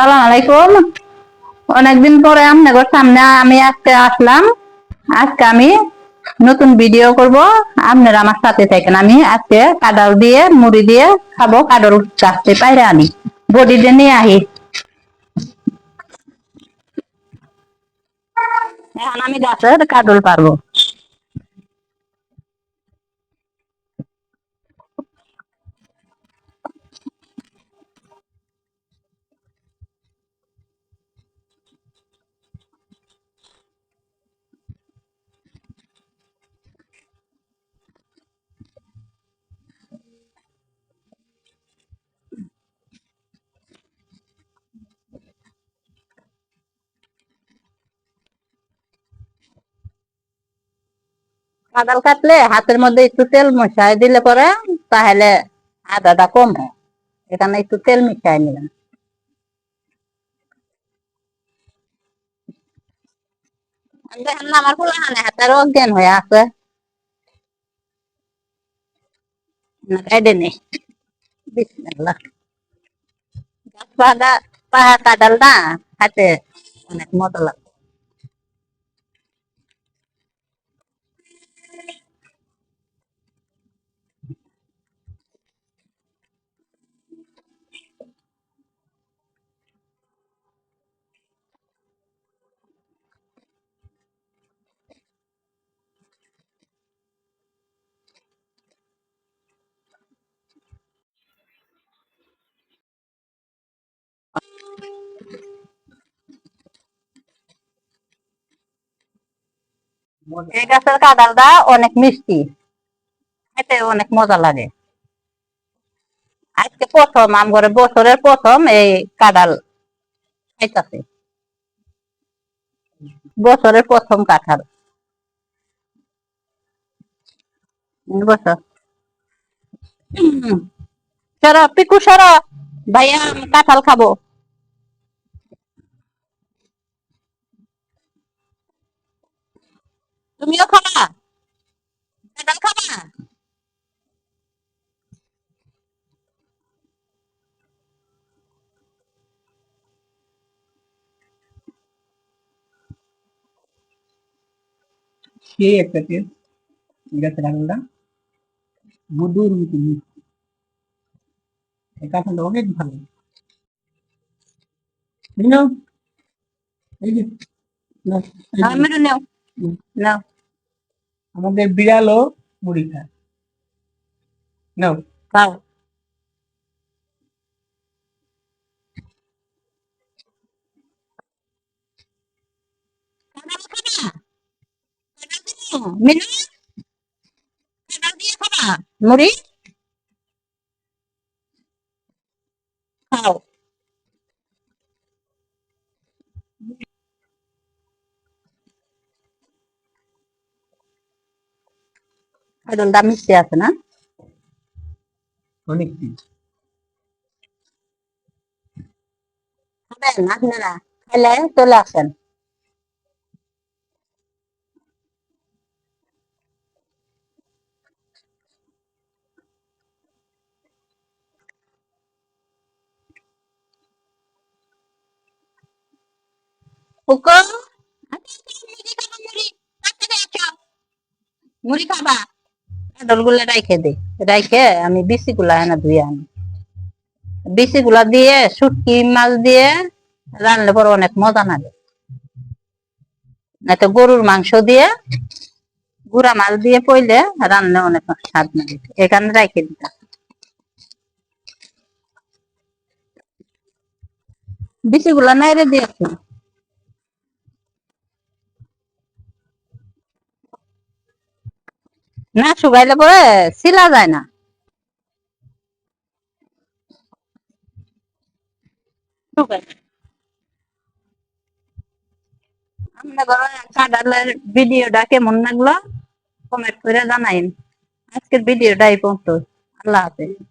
সালাম আলাইকুম। অনেকদিন পরে আপনাদের সামনে আমি আজকে আসলাম। আজকে আমি নতুন ভিডিও করব। আপনারা আমার সাথে থাকেন। আমি আজকে কাঁঠাল দিয়ে মুড়ি দিয়ে খাবো। কাঁঠাল গাছতে পাইরে আনি বডিতে নিয়ে আহি। এখন আমি গাছের কাঁঠাল পারবো। কাঁঠাল কাটলে হাতের মধ্যে একটু তেল মশাই দিলে পরে তাহলে আদাটা কম হয়। এখানে একটু তেল মিশাই নিলাম। দেখেন না আমার ফুলা হাতের অজ্ঞান হয়ে আছে। কাইডে নেই। বিসমিল্লাহ। গাছ পাহা কাঁঠাল না হাতে অনেক মজা লাগে। এই গাছের কাঁঠালটা অনেক মিষ্টি, খেতে অনেক মজা লাগে। আজকে প্রথম আম ঘরে বছরের প্রথম এই কাঁঠাল খাইতাছে। বছরের প্রথম কাঁঠাল বছর। সরো পিকু সরো, ভাইয়া আমি কাঁঠাল খাবো। তুমিও খাবা? কাঁঠাল খাবা? সেই একটা টেস্ট গাছের কাঁঠালটা মধুর মতো মিষ্টি। এই কাঁঠালটা অনেক ভালো। নাও, এই যে নাও, মেরু নাও, নাও। আমাদের বিড়ালও মুড়ি খায়। নাও, খাও। কাঁঠাল খাবা? কাঁঠাল দিবো? মিনু, কাঁঠাল দিয়ে খাবা মুড়ি? খাও। কাঁঠালটা মিষ্টি আছে না? অনেক খাবেন আপনারা? খাইলে চলে আসেন। ফুকো, মুড়ি খাবা মুড়ি? তাড়াতাড়ি আসো। মুড়ি খাবা? কাঁঠালগুলা রাইখে দে। রাইখে আমি বিচিগুলা এনে ধুয়ে আনি। বিচিগুলা দিয়ে শুটকি মাছ দিয়ে রান্নলে পরে অনেক মজা লাগে। না তো গরুর মাংস দিয়ে গুড়া মাছ দিয়ে পইলে রান্না অনেক স্বাদ লাগে। এখানে রাইখে দিতা। বিচিগুলা নাইরে দিয়েছি। না শুকাইলে পরে ছিলা যায় না। শুকাই আপনাদের কাঁঠালের ভিডিওটা কেমন লাগলো কমেন্ট করে জানাইন। আজকের ভিডিওটা এই পর্যন্ত। আল্লাহ হাফেজ।